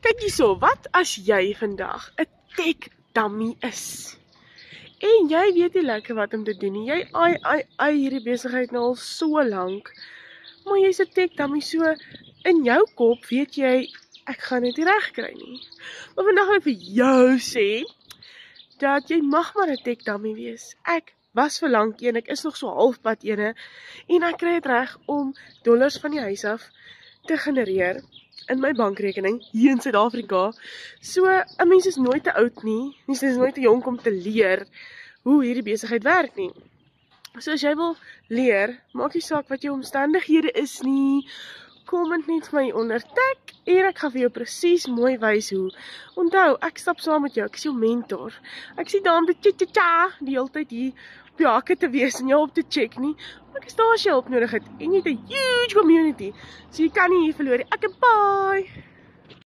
Kyk hierso, wat as jy vandag 'n tech dummy is? En jy weet nie lekker wat om te doen nie. Jy ai hierdie besigheid nou al so lank. Maar jy's 'n tech dummy, so in jou kop weet jy ek gaan dit nie reg kry nie. Maar vandag wil ek vir jou sê dat jy mag maar 'n tech dummy wees. Ek was vir lank een, ek is nog so halfpad ene en ek kry dit reg om dollars van die huis af te genereer in my bankrekening hier in Suid-Afrika. So 'n mens is nooit te oud nie. Mens is nooit te jonk om te leer hoe hierdie besigheid werk nie. So as jy wil leer, maak nie saak wat jou omstandighede is nie. Comment net vir my onder tag en ek gaan vir jou presies mooi wys hoe. Onthou, ek stap saam met jou, ek is jou mentor. Ek sien daar om te tja die hele tyd hier op jou hakke te wees en jou op te check nie. Maar ek is daar as jy hulp nodig het en jy het 'n huge community. So jy kan nie hier verloor nie. Bye!